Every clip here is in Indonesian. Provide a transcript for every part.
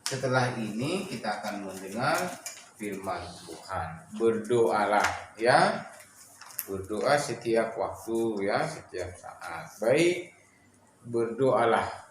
setelah ini kita akan mendengar firman Tuhan. Berdoalah ya. Berdoa setiap waktu ya, setiap saat. Baik, berdoalah.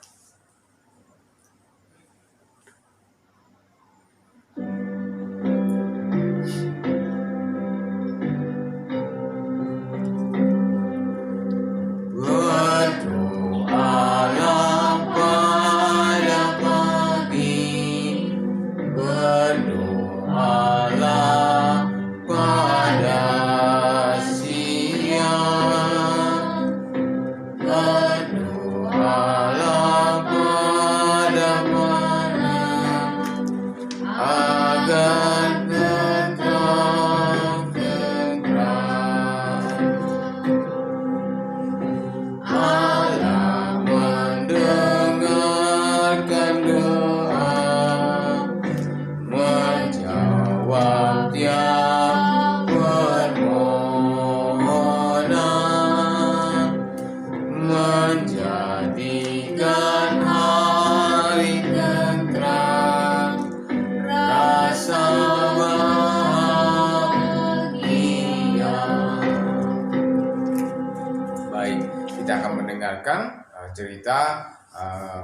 Kita akan mendengarkan cerita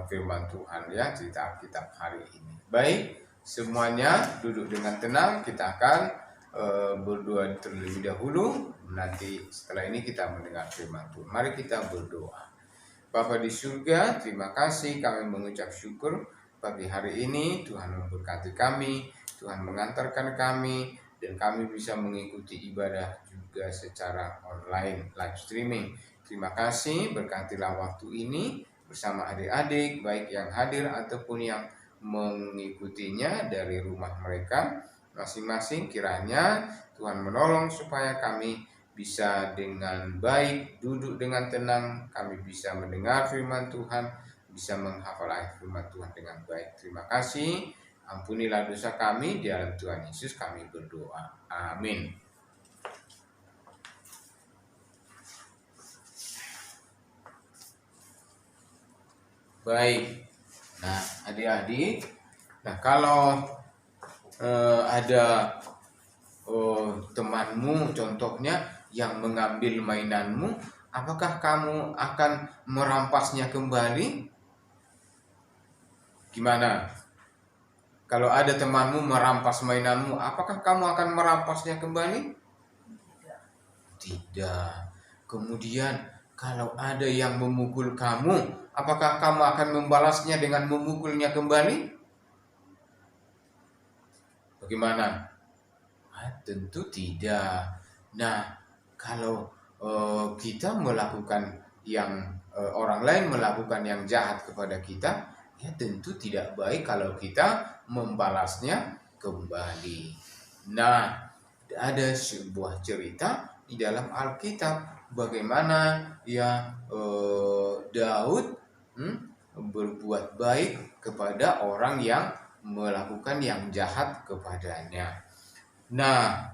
firman Tuhan ya, cerita Alkitab hari ini. Baik, semuanya duduk dengan tenang. Kita akan berdoa terlebih dahulu. Nanti setelah ini kita mendengar firman Tuhan. Mari kita berdoa. Bapa di surga, terima kasih, kami mengucap syukur pagi hari ini. Tuhan memberkati kami, Tuhan mengantarkan kami, dan kami bisa mengikuti ibadah juga secara online, live streaming. Terima kasih, berkatilah waktu ini bersama adik-adik, baik yang hadir ataupun yang mengikutinya dari rumah mereka masing-masing. Kiranya Tuhan menolong supaya kami bisa dengan baik duduk dengan tenang, kami bisa mendengar firman Tuhan, bisa menghafal ayat firman Tuhan dengan baik. Terima kasih, ampunilah dosa kami, di dalam Tuhan Yesus kami berdoa. Amin. Baik, nah adik-adik, kalau ada temanmu contohnya yang mengambil mainanmu, apakah kamu akan merampasnya kembali? Gimana? Kalau ada temanmu merampas mainanmu, apakah kamu akan merampasnya kembali? Tidak. Kemudian kalau ada yang memukul kamu, apakah kamu akan membalasnya dengan memukulnya kembali? Bagaimana? Tentu tidak. Nah, kalau kita melakukan yang orang lain melakukan yang jahat kepada kita, ya tentu tidak baik kalau kita membalasnya kembali. Nah, ada sebuah cerita di dalam Alkitab bagaimana ya Daud berbuat baik kepada orang yang melakukan yang jahat kepadanya. Nah,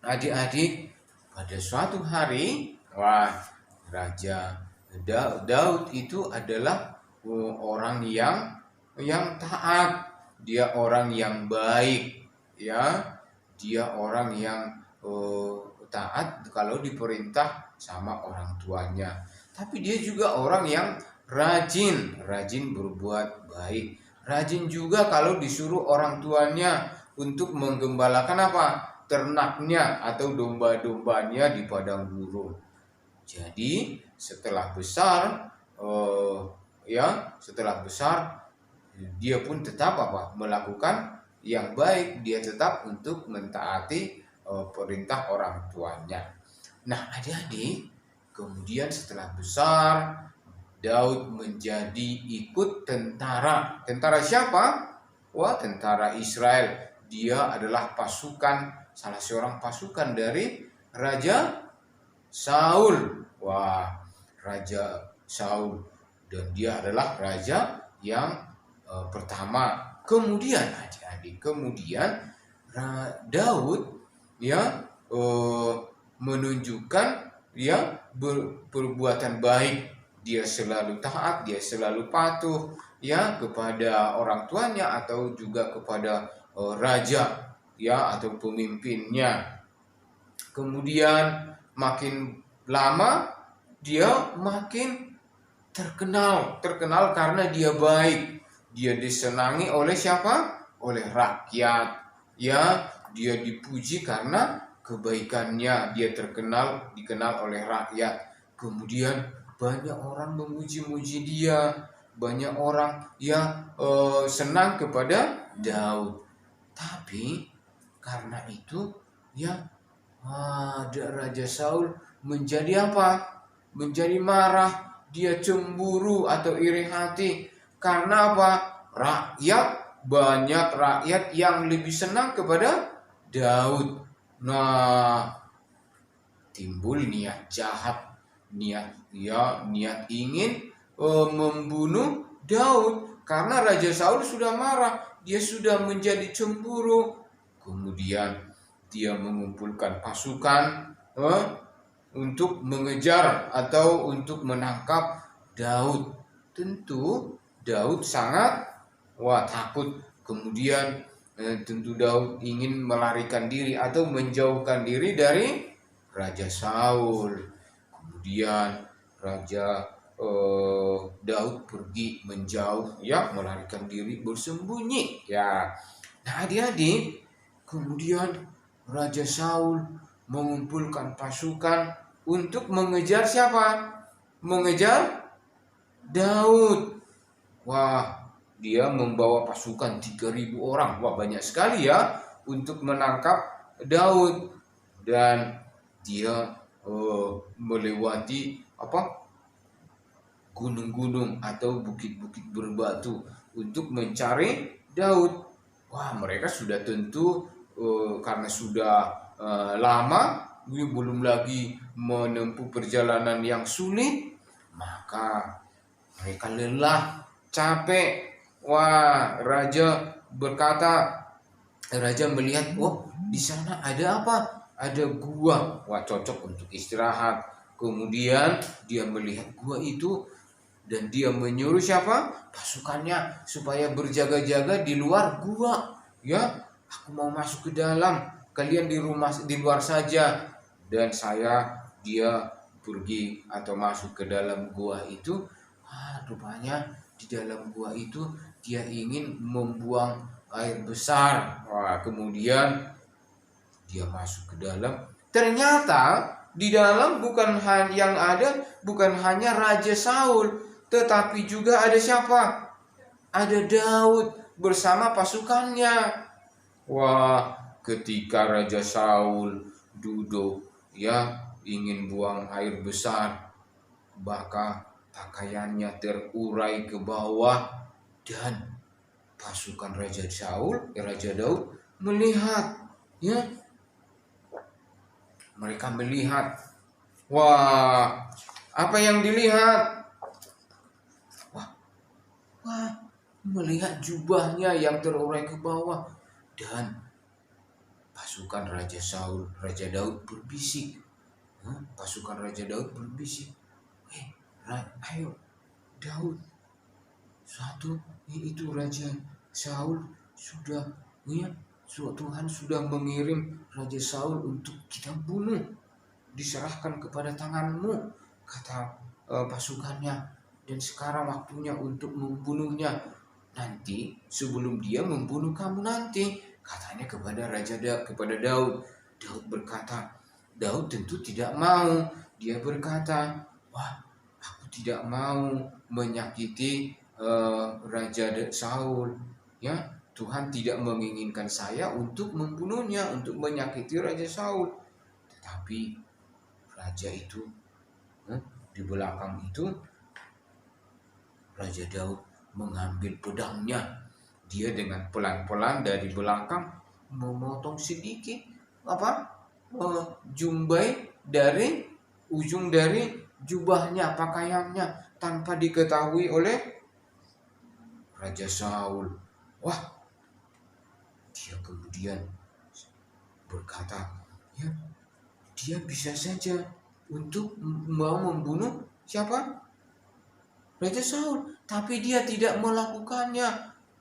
adik-adik, pada suatu hari, Raja Daud itu adalah orang yang taat, dia orang yang baik, ya, dia orang yang taat kalau diperintah sama orang tuanya. Tapi dia juga orang yang rajin berbuat baik, rajin juga kalau disuruh orang tuanya untuk menggembalakan ternaknya atau domba-dombanya di padang gurun. Jadi setelah besar dia pun tetap melakukan yang baik, dia tetap untuk mentaati perintah orang tuanya. Nah, adik-adik, kemudian setelah besar Daud menjadi ikut tentara. Tentara siapa? Tentara Israel. Dia adalah salah seorang pasukan dari Raja Saul. Raja Saul, dan dia adalah raja yang pertama. Kemudian adik-adik, Daud menunjukkan perbuatan baik. Dia selalu taat, dia selalu patuh, ya kepada orang tuanya atau juga kepada raja ya atau pemimpinnya. Kemudian makin lama dia makin terkenal karena dia baik. Dia disenangi oleh siapa? Oleh rakyat. Ya, dia dipuji karena kebaikannya. Dia dikenal oleh rakyat. Kemudian banyak orang memuji-muji dia. Banyak orang yang senang kepada Daud. Tapi karena itu ya Raja Saul menjadi apa? Menjadi marah, dia cemburu atau iri hati. Karena apa? Banyak rakyat yang lebih senang kepada Daud. Nah, timbul niat jahat, niat ingin membunuh Daud karena Raja Saul sudah marah, dia sudah menjadi cemburu. Kemudian dia mengumpulkan pasukan untuk mengejar atau untuk menangkap Daud. Tentu Daud sangat takut. Kemudian tentu Daud ingin melarikan diri atau menjauhkan diri dari Raja Saul. Kemudian Raja Daud pergi menjauh ya, melarikan diri, bersembunyi ya. Nah, adik-adik, kemudian Raja Saul mengumpulkan pasukan untuk mengejar siapa? Mengejar Daud. Wah, dia membawa pasukan 3.000 orang. Wah, banyak sekali ya untuk menangkap Daud. Dan dia melewati gunung-gunung atau bukit-bukit berbatu untuk mencari Daud. Wah, mereka sudah tentu karena sudah lama, belum lagi menempuh perjalanan yang sulit, maka mereka lelah, capek. Wah, raja melihat, di sana ada apa? Ada gua. Wah, cocok untuk istirahat. Kemudian dia melihat gua itu dan dia menyuruh siapa? Pasukannya supaya berjaga-jaga di luar gua. Ya, aku mau masuk ke dalam. Kalian di luar saja. Dan dia pergi atau masuk ke dalam gua itu. Rupanya di dalam gua itu dia ingin membuang air besar. Wah, kemudian dia masuk ke dalam. Ternyata di dalam bukan hanya Raja Saul, tetapi juga ada siapa? Ada Daud bersama pasukannya. Wah, ketika Raja Saul duduk ya ingin buang air besar, maka pakaiannya terurai ke bawah dan pasukan Raja Daud melihat ya. Mereka melihat. Wah, apa yang dilihat? Wah, melihat jubahnya yang terurai ke bawah. Dan pasukan Raja Daud berbisik. Pasukan Raja Daud berbisik. Ayo Daud. Itu Raja Saul sudah Tuhan sudah mengirim Raja Saul untuk kita bunuh. Diserahkan kepada tanganmu, kata pasukannya. Dan sekarang waktunya untuk membunuhnya. Nanti sebelum dia membunuh kamu nanti, katanya kepada Daud. Daud berkata, Daud tentu tidak mau. Dia berkata, aku tidak mau menyakiti Raja Saul. Ya, Tuhan tidak menginginkan saya untuk membunuhnya, untuk menyakiti Raja Saul. Tetapi raja itu di belakang itu Raja Daud mengambil pedangnya. Dia dengan pelan-pelan dari belakang memotong sedikit jumbai dari ujung dari jubahnya, pakaiannya, tanpa diketahui oleh Raja Saul. Wah, dia kemudian berkata, ya, dia bisa saja untuk mau membunuh siapa? Raja Saul, tapi dia tidak melakukannya.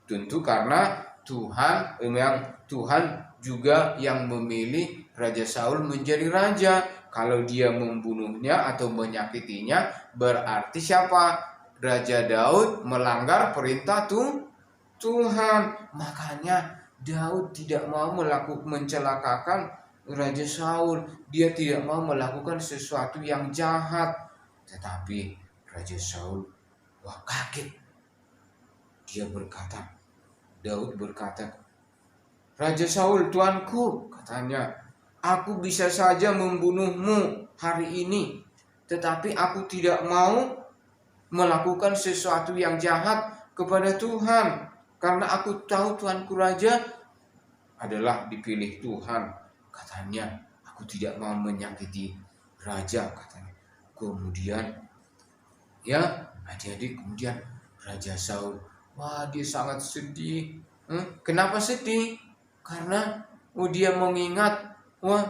Tentu karena Tuhan juga yang memilih Raja Saul menjadi raja. Kalau dia membunuhnya atau menyakitinya, berarti siapa? Raja Daud melanggar perintah Tuhan. Makanya Daud tidak mau mencelakakan Raja Saul. Dia tidak mau melakukan sesuatu yang jahat. Tetapi Raja Saul, wah, kaget. Daud berkata, Raja Saul, tuanku, katanya, aku bisa saja membunuhmu hari ini, tetapi aku tidak mau melakukan sesuatu yang jahat kepada Tuhan, karena aku tahu tuanku raja adalah dipilih Tuhan. Katanya, aku tidak mau menyakiti raja, katanya. Kemudian, ya, adik-adik, kemudian Raja Saul, wah, dia sangat sedih. Kenapa sedih? Karena dia mengingat, wah,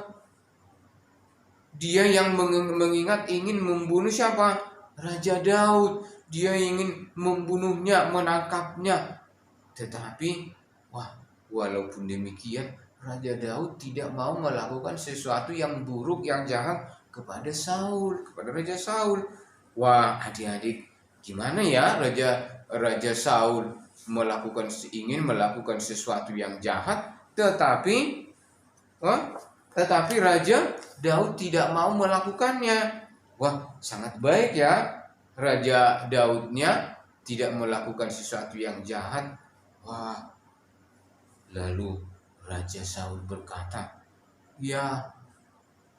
dia yang mengingat ingin membunuh siapa? Raja Daud. Dia ingin membunuhnya, menangkapnya. Tetapi, wah, walaupun demikian, Raja Daud tidak mau melakukan sesuatu yang buruk, yang jahat kepada Raja Saul. Wah, adik-adik, gimana ya Raja Saul ingin melakukan sesuatu yang jahat, tetapi Raja Daud tidak mau melakukannya. Wah, sangat baik ya, Raja Daudnya tidak melakukan sesuatu yang jahat. Wah, lalu Raja Saul berkata, ya,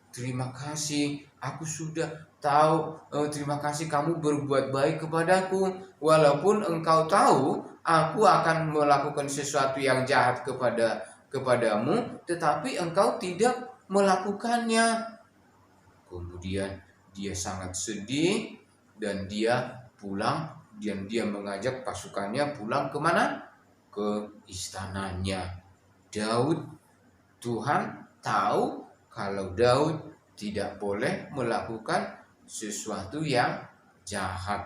terima kasih, aku sudah tahu. Terima kasih kamu berbuat baik kepadaku. Walaupun engkau tahu aku akan melakukan sesuatu yang jahat kepadamu, tetapi engkau tidak melakukannya. Kemudian dia sangat sedih dan dia pulang, dan dia mengajak pasukannya pulang kemana? Ke istananya. Tuhan tahu kalau Daud tidak boleh melakukan sesuatu yang jahat.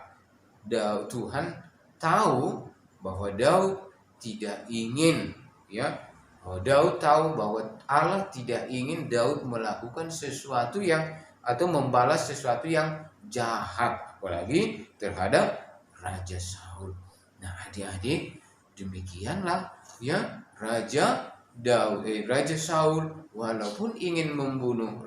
Tuhan tahu bahwa Daud tidak ingin, ya, Daud tahu bahwa Allah tidak ingin Daud melakukan sesuatu yang atau membalas sesuatu yang jahat, apalagi terhadap Raja Saul. Nah, adik-adik, demikianlah ya Raja Saul, walaupun ingin membunuh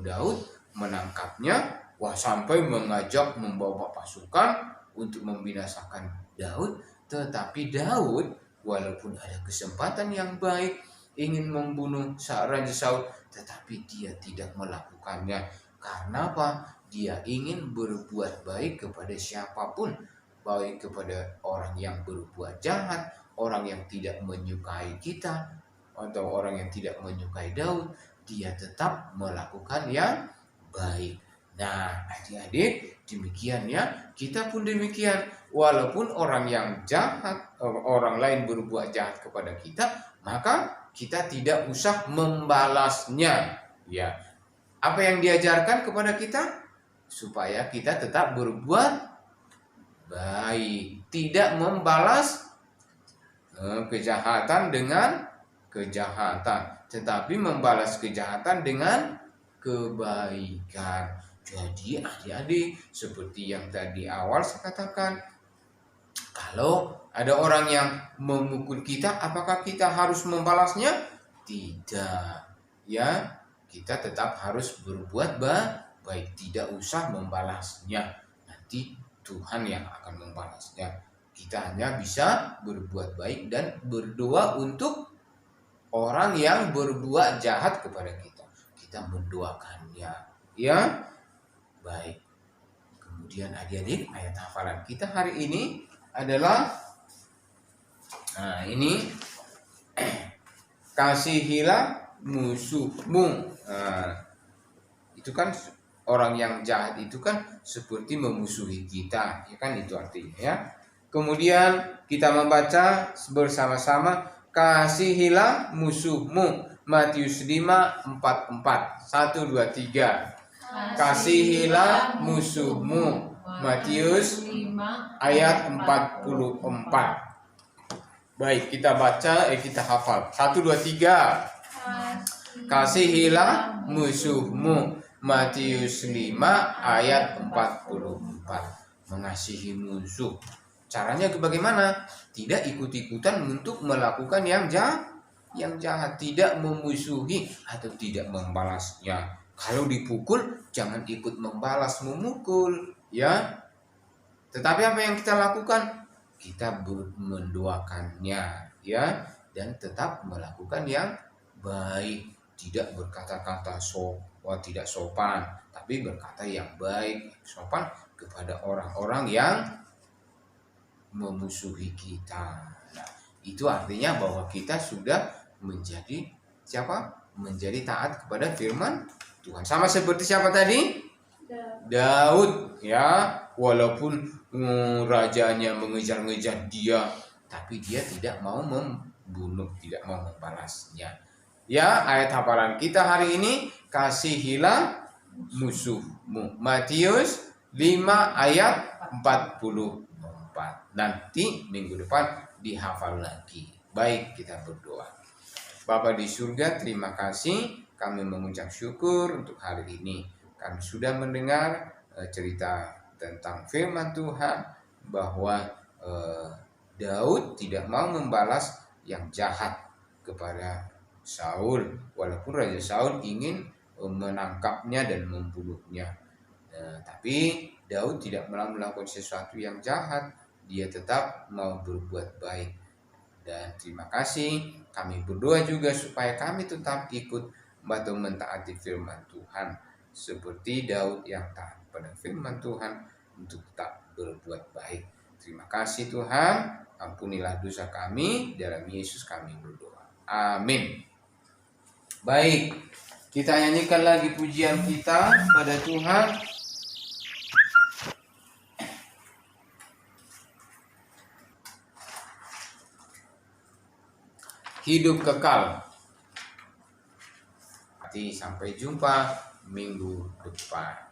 Daud, menangkapnya, wah, sampai membawa pasukan untuk membinasakan Daud. Tetapi Daud, walaupun ada kesempatan yang baik ingin membunuh Raja Saul, tetapi dia tidak melakukannya. Karena apa? Dia ingin berbuat baik kepada siapapun, baik kepada orang yang berbuat jahat, orang yang tidak menyukai kita, atau orang yang tidak menyukai Daud. Dia tetap melakukan yang baik. Nah, adik-adik, demikian ya, kita pun demikian. Walaupun orang yang jahat, orang lain berbuat jahat kepada kita, maka kita tidak usah membalasnya. Ya, apa yang diajarkan kepada kita? Supaya kita tetap berbuat baik, tidak membalas kejahatan dengan kejahatan, tetapi membalas kejahatan dengan kebaikan. Jadi adik-adik, seperti yang tadi awal saya katakan, kalau ada orang yang memukul kita, apakah kita harus membalasnya? Tidak. Ya, kita tetap harus berbuat baik, tidak usah membalasnya. Nanti Tuhan yang akan membalasnya. Kita hanya bisa berbuat baik dan berdoa untuk orang yang berbuat jahat kepada kita. Kita mendoakannya. Ya, baik. Kemudian adik-adik, ayat hafalan kita hari ini adalah, nah ini, kasihilah musuhmu. Nah, itu kan orang yang jahat itu kan seperti memusuhi kita, ya kan, itu artinya ya. Kemudian kita membaca bersama-sama, kasihilah musuhmu. Matius 5:44. 1, 2, 3. Kasihilah musuhmu. Matius ayat 44. Baik, kita baca, kita hafal. 1, 2, 3. Kasihilah musuhmu. Matius 5 ayat 44. Mengasihi musuh. Caranya bagaimana? Tidak ikut-ikutan untuk melakukan yang jahat, tidak memusuhi atau tidak membalasnya. Kalau dipukul, jangan ikut membalas memukul, ya. Tetapi apa yang kita lakukan? Kita mendoakannya, ya, dan tetap melakukan yang baik, tidak berkata-kata tidak sopan, tapi berkata yang baik, sopan kepada orang-orang yang memusuhi kita. Nah, itu artinya bahwa kita sudah menjadi siapa? Menjadi taat kepada firman Tuhan. Sama seperti siapa tadi? Daud, ya. Walaupun rajanya mengejar-ngejar dia, tapi dia tidak mau membunuh, tidak mau membalasnya. Ya, ayat hafalan kita hari ini, kasihilah musuhmu. Matius 5 ayat 44. Nanti minggu depan dihafal lagi. Baik, kita berdoa. Bapa di surga, terima kasih. Kami mengucap syukur untuk hari ini. Kami sudah mendengar cerita tentang firman Tuhan bahwa Daud tidak mau membalas yang jahat kepada Saul, walaupun Raja Saul ingin menangkapnya dan membunuhnya. Tapi Daud tidak mau melakukan sesuatu yang jahat, dia tetap mau berbuat baik. Dan terima kasih, kami berdoa juga supaya kami tetap ikut atau mentaati firman Tuhan, seperti Daud yang taat pada firman Tuhan untuk tetap berbuat baik. Terima kasih Tuhan, ampunilah dosa kami, dalam Yesus kami berdoa. Amin. Baik, kita nyanyikan lagi pujian kita pada Tuhan. Hidup kekal. Sampai jumpa minggu depan.